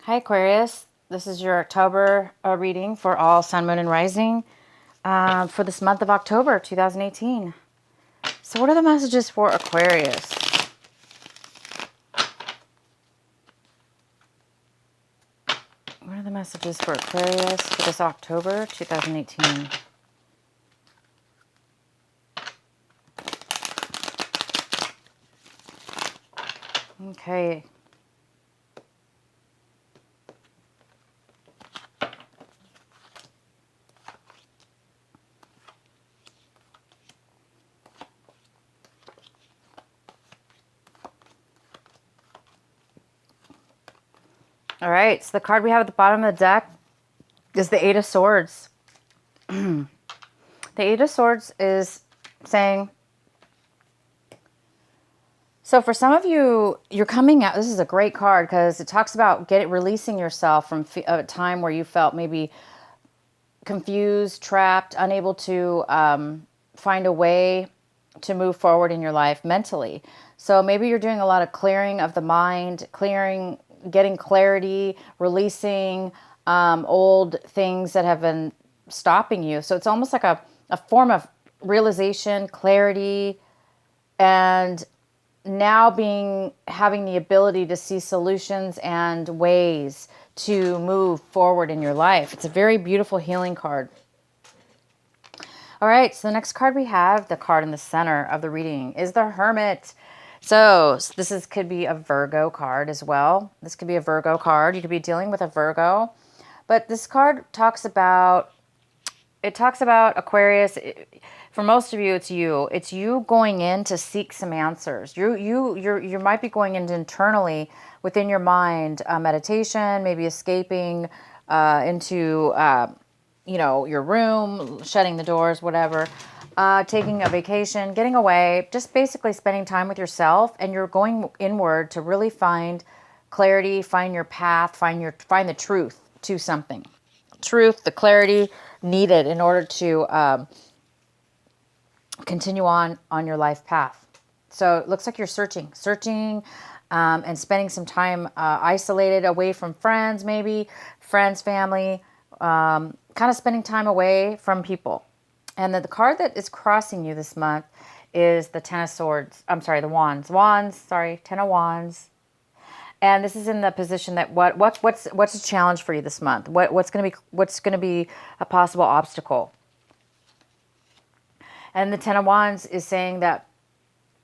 Hi, Aquarius. This is your October reading for all Sun, Moon, and Rising for this month of October 2018. So what are the messages for Aquarius? What are the messages for Aquarius for this October 2018? Okay. All right. So the card we have at the bottom of the deck is the Eight of Swords. The Eight of Swords is saying, so for some of you, you're coming out. This is a great card because it talks about releasing yourself from a time where you felt maybe confused, trapped, unable to find a way to move forward in your life mentally. So maybe you're doing a lot of clearing of the mind, getting clarity, releasing old things that have been stopping you. So it's almost like a form of realization, clarity, and now having the ability to see solutions and ways to move forward in your life. It's a very beautiful healing card. All right, so the next card we have, the card in the center of the reading, is the Hermit. So this could be a Virgo card as well. This could be a Virgo card. You could be dealing with a Virgo. But this card talks about Aquarius. For most of you, it's you. It's you going in to seek some answers. You might be going into internally within your mind, meditation, maybe escaping into your room, shutting the doors, whatever. Taking a vacation, getting away, just basically spending time with yourself, and you're going inward to really find clarity, find your path, find the truth to something. Truth, the clarity needed in order to continue on your life path. So it looks like you're searching, and spending some time isolated, away from friends, maybe friends, family, kind of spending time away from people. And the card that is crossing you this month is the Ten of Swords. I'm sorry, the Wands. Ten of Wands. And this is in the position that what's a challenge for you this month? What's going to be a possible obstacle? And the Ten of Wands is saying that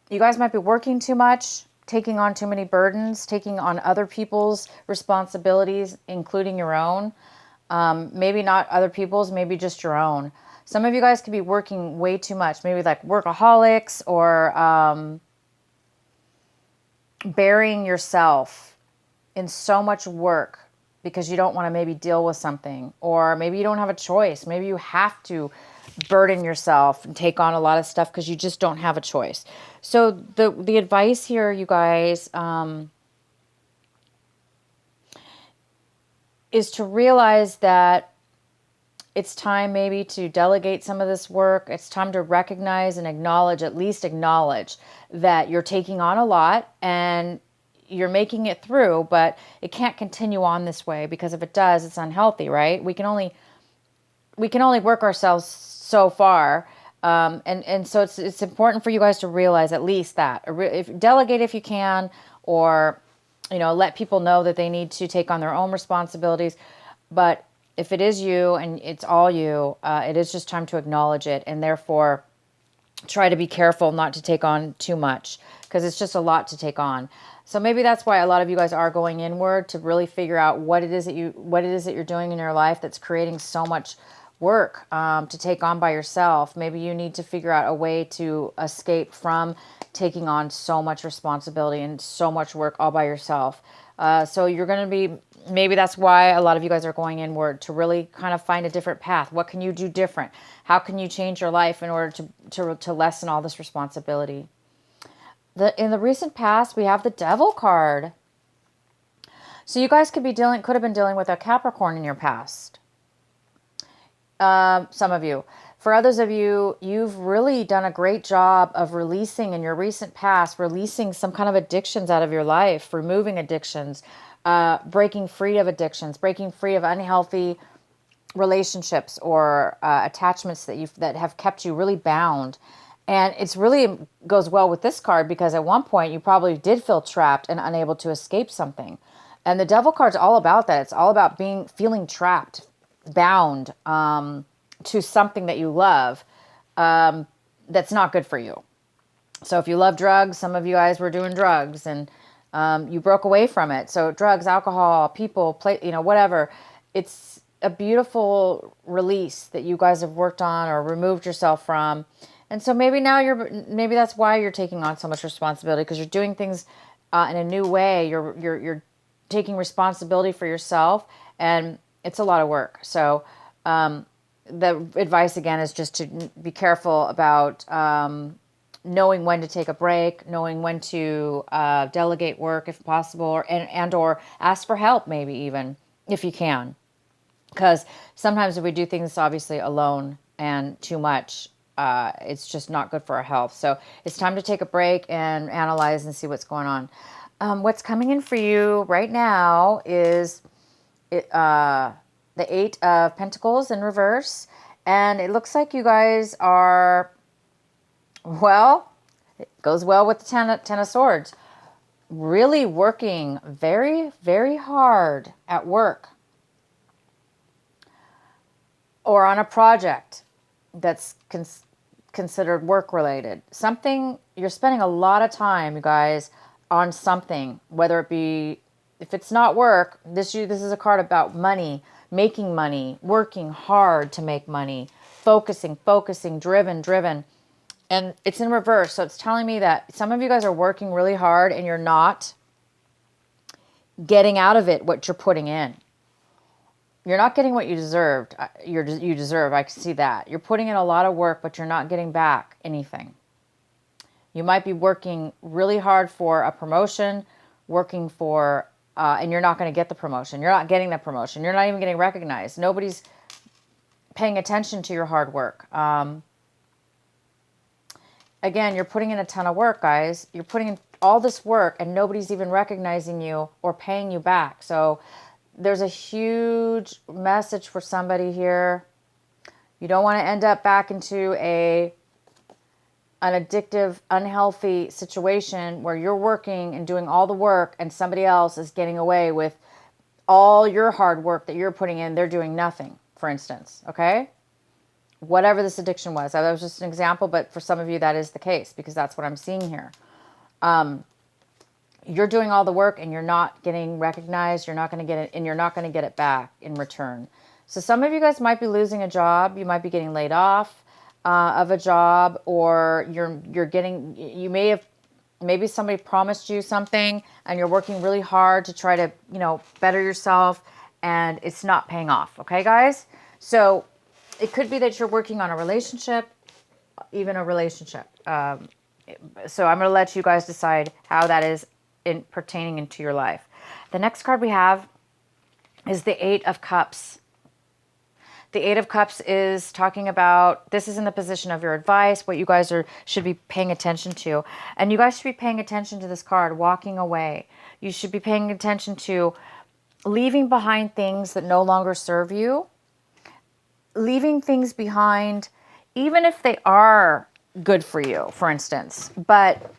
you guys might be working too much, taking on too many burdens, taking on other people's responsibilities, including your own. Maybe not other people's, maybe just your own. Some of you guys could be working way too much, maybe like workaholics, or burying yourself in so much work because you don't want to maybe deal with something, or maybe you don't have a choice. Maybe you have to burden yourself and take on a lot of stuff because you just don't have a choice. So the advice here, you guys, is to realize that it's time maybe to delegate some of this work. It's time to recognize and at least acknowledge that you're taking on a lot and you're making it through, but it can't continue on this way, because if it does, it's unhealthy, right? We can only work ourselves so far. And so it's important for you guys to realize at least that. Delegate if you can, or let people know that they need to take on their own responsibilities. But if it is you and it's all you, it is just time to acknowledge it, and therefore try to be careful not to take on too much, because it's just a lot to take on. So maybe that's why a lot of you guys are going inward to really figure out what it is that you're doing in your life that's creating so much work to take on by yourself. Maybe you need to figure out a way to escape from taking on so much responsibility and so much work all by yourself. So you're going to be, maybe that's why a lot of you guys are going inward, to really kind of find a different path. What can you do different? How can you change your life in order to lessen all this responsibility? In the recent past, we have the Devil card. So you guys could have been dealing with a Capricorn in your past. Some of you. For others of you, you've really done a great job of releasing in your recent past, releasing some kind of addictions out of your life, removing addictions, breaking free of addictions, breaking free of unhealthy relationships or attachments that have kept you really bound. And it's really goes well with this card because at one point you probably did feel trapped and unable to escape something. And the Devil card's all about that. It's all about feeling trapped, bound to something that you love that's not good for you. So if you love drugs, some of you guys were doing drugs and you broke away from it. So drugs, alcohol, people, whatever. It's a beautiful release that you guys have worked on or removed yourself from. And so maybe maybe that's why you're taking on so much responsibility, because you're doing things in a new way. You're taking responsibility for yourself, and it's a lot of work. So the advice again is just to be careful about knowing when to take a break, knowing when to delegate work if possible, or ask for help maybe even if you can. Because sometimes if we do things obviously alone and too much, it's just not good for our health. So it's time to take a break and analyze and see what's going on. What's coming in for you right now is the Eight of Pentacles in reverse. And it looks like you guys are, well, it goes well with the Ten of Swords. Really working very, very hard at work or on a project that's considered work related. Something, you're spending a lot of time, you guys, on something, whether it be, if it's not work, this is a card about money, making money, working hard to make money, focusing, driven. And it's in reverse. So it's telling me that some of you guys are working really hard and you're not getting out of it what you're putting in. You're not getting what you deserved. You deserve. I can see that. You're putting in a lot of work, but you're not getting back anything. You might be working really hard for a promotion, working for, and you're not going to get the promotion. You're not getting the promotion. You're not even getting recognized. Nobody's paying attention to your hard work. Again, you're putting in a ton of work, guys. You're putting in all this work and nobody's even recognizing you or paying you back. So there's a huge message for somebody here. You don't want to end up back into an addictive, unhealthy situation where you're working and doing all the work and somebody else is getting away with all your hard work that you're putting in. They're doing nothing, for instance, okay? Whatever this addiction was. That was just an example, but for some of you that is the case because that's what I'm seeing here. You're doing all the work and you're not getting recognized. You're not going to get it, and you're not going to get it back in return. So some of you guys might be losing a job. You might be getting laid off of a job, or maybe somebody promised you something and you're working really hard to try to, better yourself and it's not paying off. Okay, guys? So it could be that you're working on a relationship, even a relationship. So I'm going to let you guys decide how that is pertaining into your life. The next card we have is the Eight of Cups. The Eight of Cups is talking about, this is in the position of your advice, what you guys should be paying attention to. And you guys should be paying attention to this card, walking away. You should be paying attention to leaving behind things that no longer serve you. Leaving things behind, even if they are good for you, for instance, but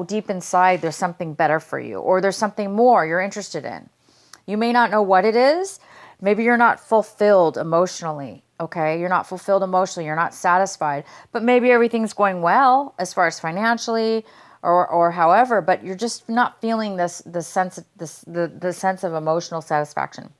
deep inside there's something better for you, or there's something more you're interested in. You may not know what it is. Maybe you're not fulfilled emotionally, okay? You're not fulfilled emotionally. You're not satisfied, but maybe everything's going well as far as financially or however, but you're just not feeling the sense of emotional satisfaction.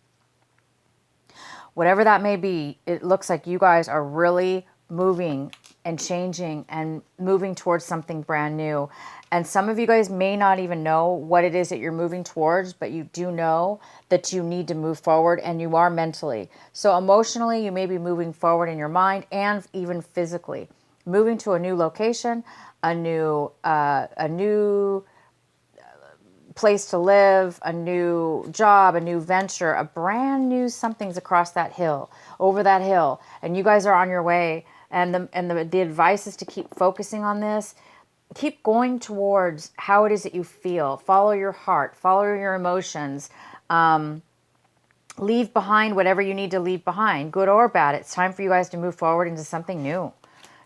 Whatever that may be, it looks like you guys are really moving and changing and moving towards something brand new. And some of you guys may not even know what it is that you're moving towards, but you do know that you need to move forward, and you are mentally. So emotionally, you may be moving forward in your mind and even physically. Moving to a new location, a new place to live, a new job, a new venture, a brand new something's across that hill, over that hill, and you guys are on your way. And the advice is to keep focusing on this. keep going towards how it is that you feel. Follow your heart, follow your emotions. Leave behind whatever you need to leave behind, good or bad. It's time for you guys to move forward into something new.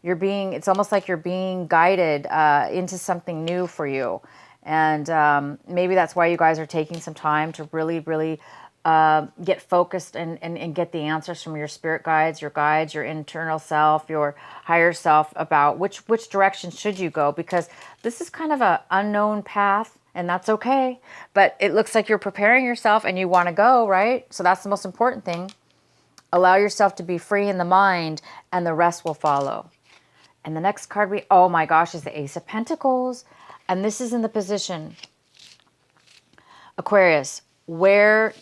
It's almost like you're being guided into something new for you. And maybe that's why you guys are taking some time to really, really get focused and get the answers from your spirit guides, your internal self, your higher self about which direction should you go, because this is kind of an unknown path, and that's okay. But it looks like you're preparing yourself and you want to go, right? So that's the most important thing. Allow yourself to be free in the mind, and the rest will follow. And the next card oh my gosh, is the Ace of Pentacles. And this is in the position, Aquarius, where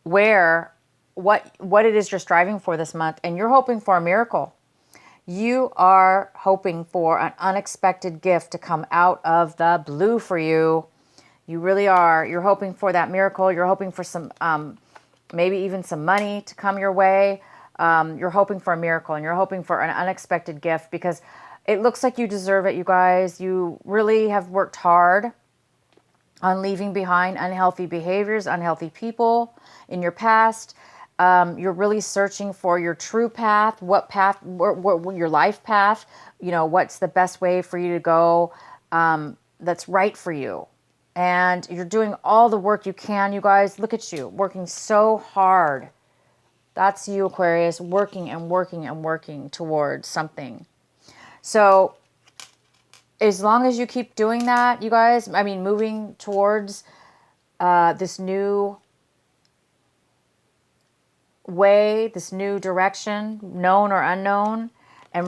what it is you're striving for this month, and you're hoping for a miracle. You are hoping for an unexpected gift to come out of the blue for you. You really are. You're hoping for that miracle. You're hoping for some, maybe even some money to come your way. You're hoping for a miracle, and you're hoping for an unexpected gift, because it looks like you deserve it, you guys. You really have worked hard on leaving behind unhealthy behaviors, unhealthy people in your past. You're really searching for your true path, what your life path, what's the best way for you to go, that's right for you. And you're doing all the work you can, you guys. Look at you, working so hard. That's you, Aquarius, working and working and working towards something. So as long as you keep doing that, you guys, moving towards this new way, this new direction, known or unknown, and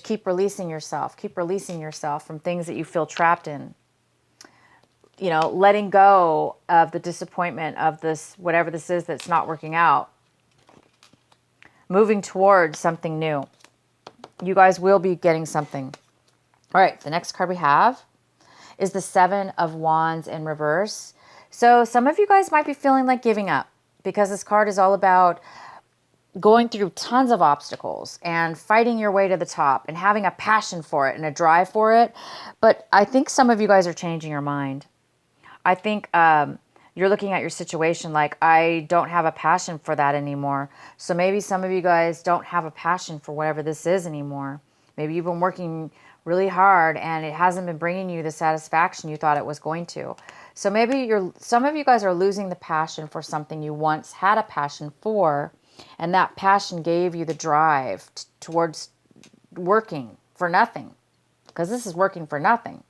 keep releasing yourself from things that you feel trapped in. Letting go of the disappointment of this, whatever this is that's not working out. Moving towards something new. You guys will be getting something. All right, the next card we have is the Seven of Wands in reverse. So some of you guys might be feeling like giving up, because this card is all about going through tons of obstacles and fighting your way to the top and having a passion for it and a drive for it. But I think some of you guys are changing your mind. I think you're looking at your situation like, I don't have a passion for that anymore. So maybe some of you guys don't have a passion for whatever this is anymore. Maybe you've been working really hard and it hasn't been bringing you the satisfaction you thought it was going to. So maybe some of you guys are losing the passion for something you once had a passion for, and that passion gave you the drive towards working for nothing, because this is working for nothing.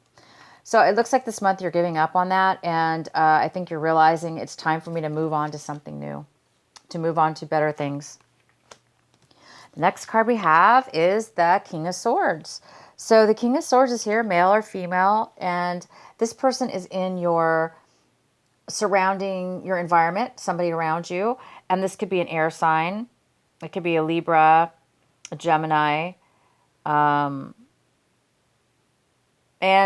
So it looks like this month you're giving up on that, and I think you're realizing it's time for me to move on to something new, to move on to better things. The next card we have is the King of Swords. So the King of Swords is here, male or female, and this person is in your surrounding, your environment, somebody around you, and this could be an air sign. It could be a Libra, a Gemini, and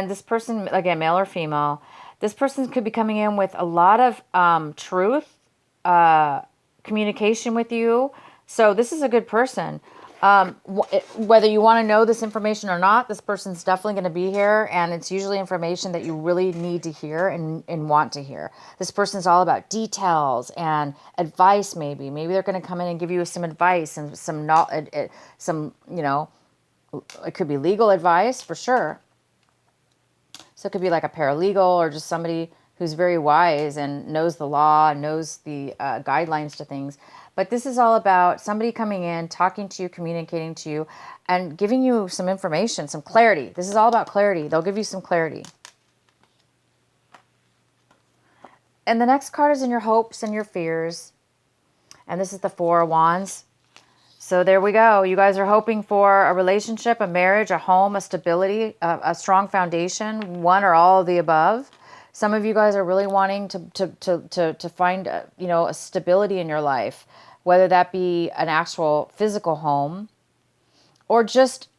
this person, again, male or female, this person could be coming in with a lot of truth, communication with you. So this is a good person. Whether you want to know this information or not, this person's definitely going to be here. And it's usually information that you really need to hear and want to hear. This person's all about details and advice, maybe. Maybe they're going to come in and give you some advice and some, it could be legal advice for sure. So it could be like a paralegal or just somebody who's very wise and knows the law and knows the guidelines to things. But this is all about somebody coming in, talking to you, communicating to you, and giving you some information, some clarity. This is all about clarity. They'll give you some clarity. And the next card is in your hopes and your fears. And this is the Four of Wands. So there we go. You guys are hoping for a relationship, a marriage, a home, a stability, a strong foundation, one or all of the above. Some of you guys are really wanting to find a stability in your life, whether that be an actual physical home or just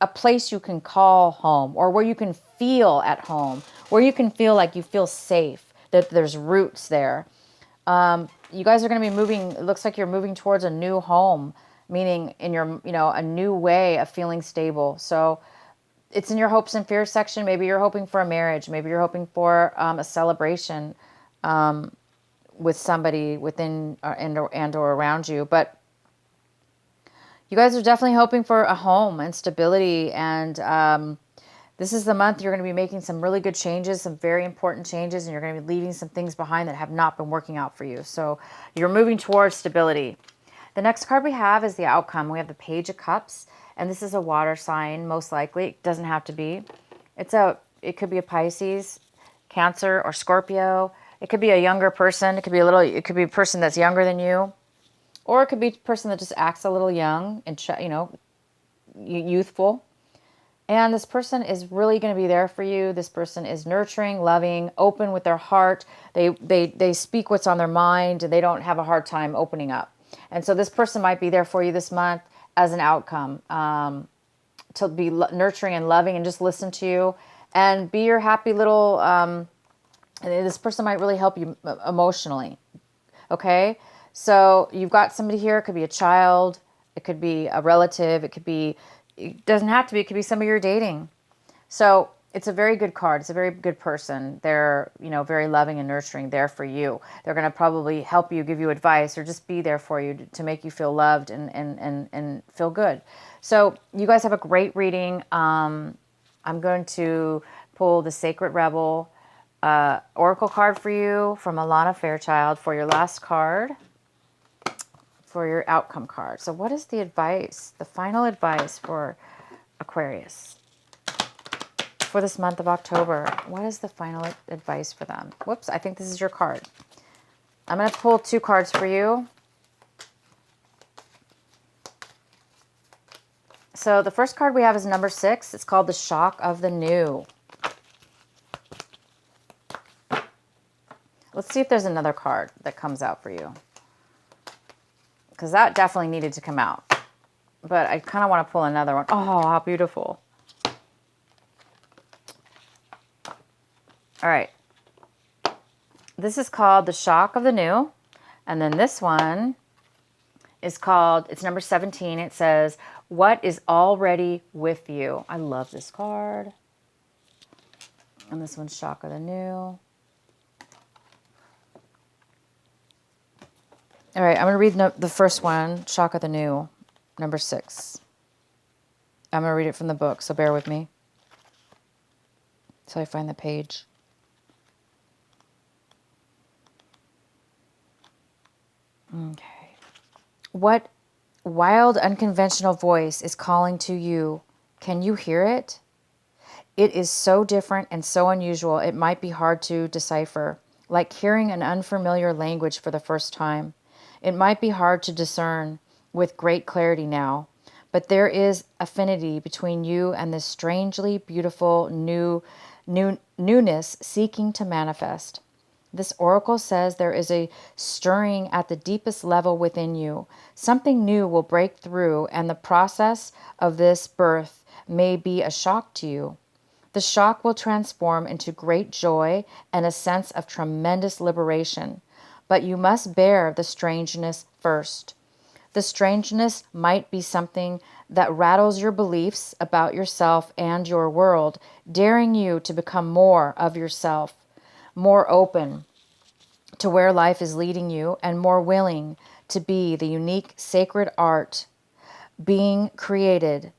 a place you can call home, or where you can feel at home, where you can feel like you feel safe, that there's roots there. You guys are going to be moving, it looks like you're moving towards a new home, meaning in your, a new way of feeling stable. So it's in your hopes and fears section. Maybe you're hoping for a marriage. Maybe you're hoping for a celebration with somebody within and or around you. But you guys are definitely hoping for a home and stability. And this is the month you're going to be making some really good changes, some very important changes, and you're going to be leaving some things behind that have not been working out for you. So you're moving towards stability. The next card we have is the outcome. We have the Page of Cups, and this is a water sign, most likely. It doesn't have to be. It could be a Pisces, Cancer, or Scorpio. It could be a younger person. It could be a person that's younger than you. Or it could be a person that just acts a little young and, youthful. And this person is really going to be there for you. This person is nurturing, loving, open with their heart. They speak what's on their mind, and they don't have a hard time opening up. And so this person might be there for you this month as an outcome, to be nurturing and loving and just listen to you and be your happy little, this person might really help you emotionally. Okay. So you've got somebody here. It could be a child. It could be a relative. It doesn't have to be. It could be somebody you're dating. So it's a very good card. It's a very good person. They're, very loving and nurturing, there for you. They're going to probably help you, give you advice, or just be there for you to make you feel loved and feel good. So you guys have a great reading. I'm going to pull the Sacred Rebel Oracle card for you from Alana Fairchild for your last card, for your outcome card. So what is the advice, the final advice for Aquarius for this month of October? What is the final advice for them? Whoops, I think this is your card. I'm going to pull 2 cards for you. So the first card we have is number 6. It's called the Shock of the New. Let's see if there's another card that comes out for you, because that definitely needed to come out. But I kind of want to pull another one. Oh, how beautiful. All right. This is called the Shock of the New. And then this one is called, it's number 17. It says, what is already with you? I love this card. And this one's Shock of the New. All right, I'm going to read the first one, Shock of the New, number 6. I'm going to read it from the book, so bear with me until I find the page. Okay. What wild, unconventional voice is calling to you? Can you hear it? It is so different and so unusual, it might be hard to decipher, like hearing an unfamiliar language for the first time. It might be hard to discern with great clarity now, but there is affinity between you and this strangely beautiful newness seeking to manifest. This oracle says there is a stirring at the deepest level within you. Something new will break through, and the process of this birth may be a shock to you. The shock will transform into great joy and a sense of tremendous liberation. But you must bear the strangeness first. The strangeness might be something that rattles your beliefs about yourself and your world, daring you to become more of yourself, more open to where life is leading you, and more willing to be the unique sacred art being crafted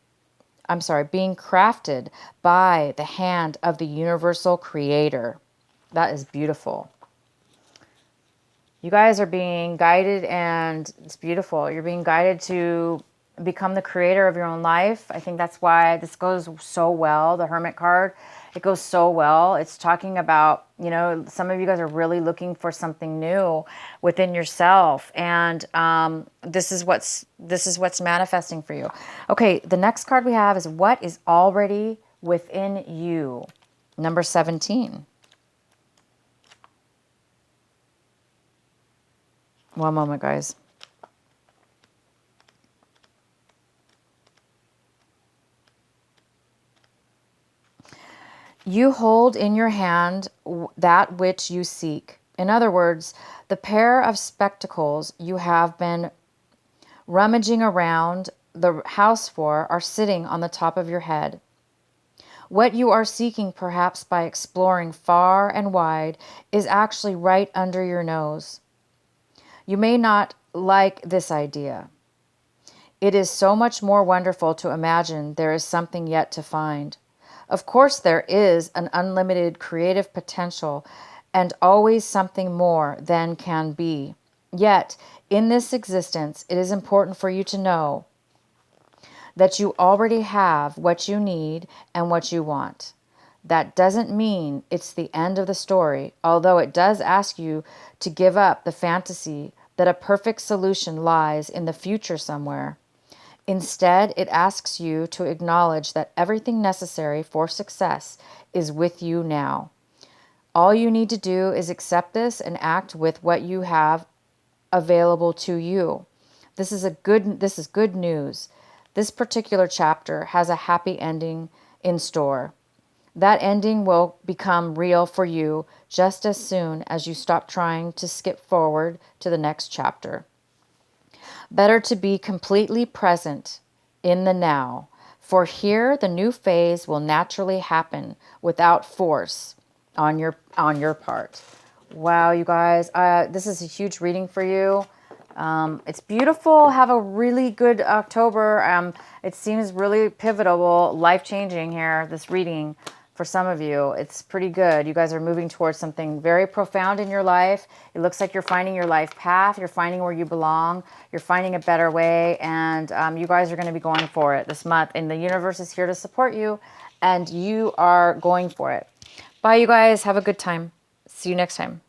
by the hand of the universal creator. That is beautiful. You guys are being guided, and it's beautiful. You're being guided to become the creator of your own life. I think that's why this goes so well. The Hermit card, it goes so well. It's talking about, some of you guys are really looking for something new within yourself. And this is what's manifesting for you. Okay, the next card we have is what is already within you. Number 17. One moment, guys. You hold in your hand that which you seek. In other words, the pair of spectacles you have been rummaging around the house for are sitting on the top of your head. What you are seeking, perhaps by exploring far and wide, is actually right under your nose. You may not like this idea. It is so much more wonderful to imagine there is something yet to find. Of course, there is an unlimited creative potential and always something more than can be. Yet, in this existence, it is important for you to know that you already have what you need and what you want. That doesn't mean it's the end of the story, although it does ask you to give up the fantasy that a perfect solution lies in the future somewhere. Instead, it asks you to acknowledge that everything necessary for success is with you now. All you need to do is accept this and act with what you have available to you. This is good news. This particular chapter has a happy ending in store. That ending will become real for you just as soon as you stop trying to skip forward to the next chapter. Better to be completely present in the now, for here the new phase will naturally happen without force on your part. Wow, you guys, this is a huge reading for you. It's beautiful. Have a really good October. It seems really pivotal, life-changing here, this reading for some of you. It's pretty good. You guys are moving towards something very profound in your life. It looks like you're finding your life path. You're finding where you belong. You're finding a better way. And you guys are going to be going for it this month. And the universe is here to support you. And you are going for it. Bye, you guys. Have a good time. See you next time.